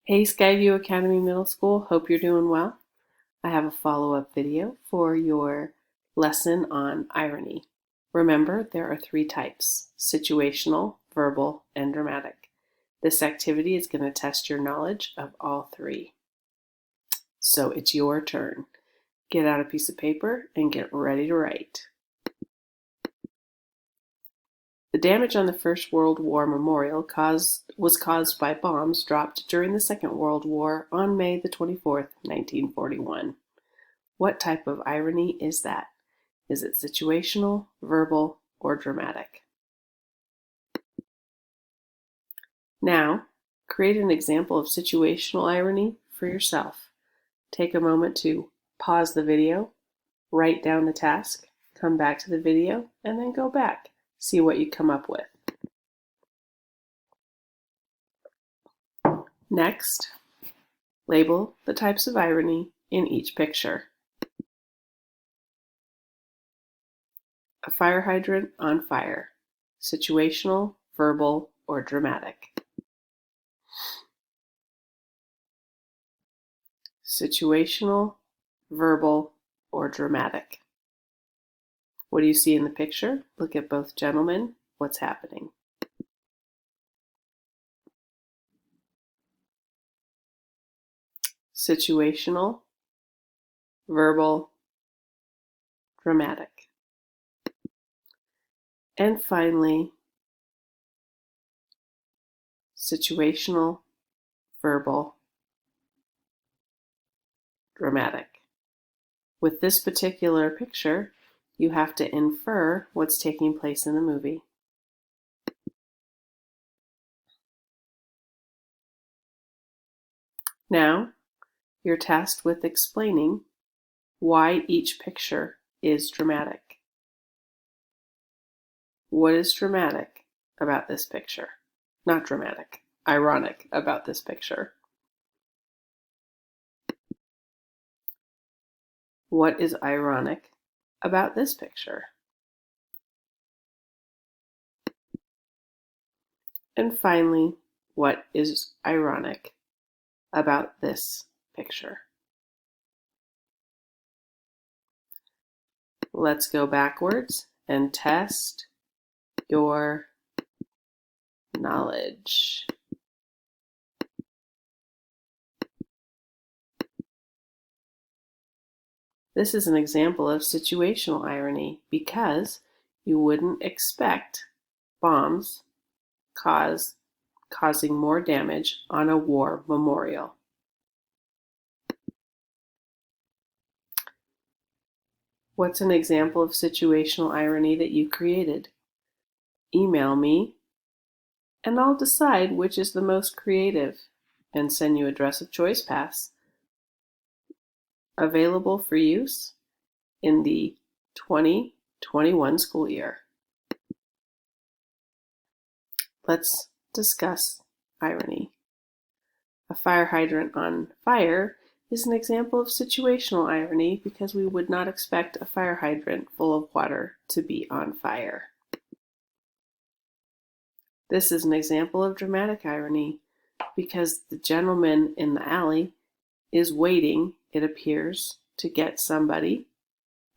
Hey Skyview Academy Middle School, hope you're doing well. I have a follow-up video for your lesson on irony. Remember, there are three types: situational, verbal, and dramatic. This activity is going to test your knowledge of all three. So it's your turn. Get out a piece of paper and get ready to write. The damage on the First World War Memorial was caused by bombs dropped during the Second World War on May the 24th, 1941. What type of irony is that? Is it situational, verbal, or dramatic? Now, create an example of situational irony for yourself. Take a moment to pause the video, write down the task, come back to the video, and then go back. See what you come up with. Next, label the types of irony in each picture. A fire hydrant on fire: situational, verbal, or dramatic? Situational, verbal, or dramatic? What do you see in the picture? Look at both gentlemen. What's happening? Situational, verbal, dramatic. And finally, situational, verbal, dramatic. With this particular picture, you have to infer what's taking place in the movie. Now, you're tasked with explaining why each picture is dramatic. What is dramatic about this picture? Not dramatic, ironic about this picture. What is ironic about this picture? And finally, what is ironic about this picture? Let's go backwards and test your knowledge. This is an example of situational irony because you wouldn't expect bombs causing more damage on a war memorial. What's an example of situational irony that you created? Email me and I'll decide which is the most creative and send you a Dress of Choice pass, available for use in the 2021 school year. Let's discuss irony. A fire hydrant on fire is an example of situational irony because we would not expect a fire hydrant full of water to be on fire. This is an example of dramatic irony because the gentleman in the alley is waiting, it appears, to get somebody,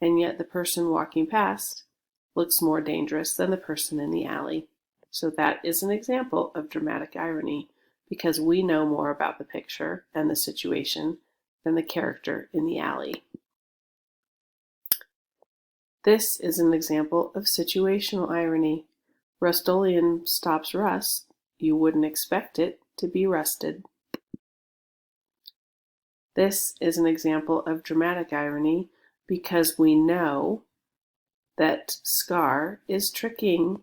and yet the person walking past looks more dangerous than the person in the alley. So that is an example of dramatic irony because we know more about the picture and the situation than the character in the alley. This is an example of situational irony. Rust-Oleum stops rust. You wouldn't expect it to be rusted. This is an example of dramatic irony because we know that Scar is tricking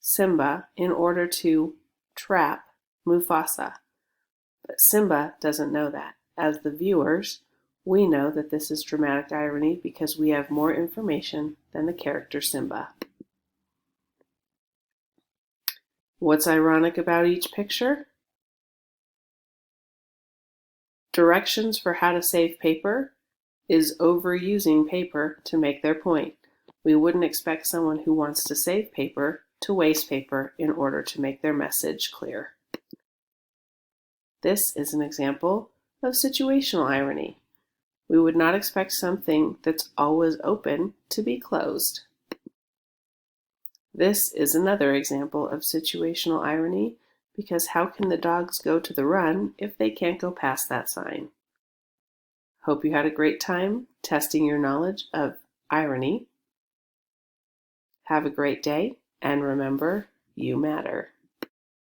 Simba in order to trap Mufasa. But Simba doesn't know that. As the viewers, we know that this is dramatic irony because we have more information than the character Simba. What's ironic about each picture? Directions for how to save paper is overusing paper to make their point. We wouldn't expect someone who wants to save paper to waste paper in order to make their message clear. This is an example of situational irony. We would not expect something that's always open to be closed. This is another example of situational irony because how can the dogs go to the run if they can't go past that sign? Hope you had a great time testing your knowledge of irony. Have a great day, and remember, you matter.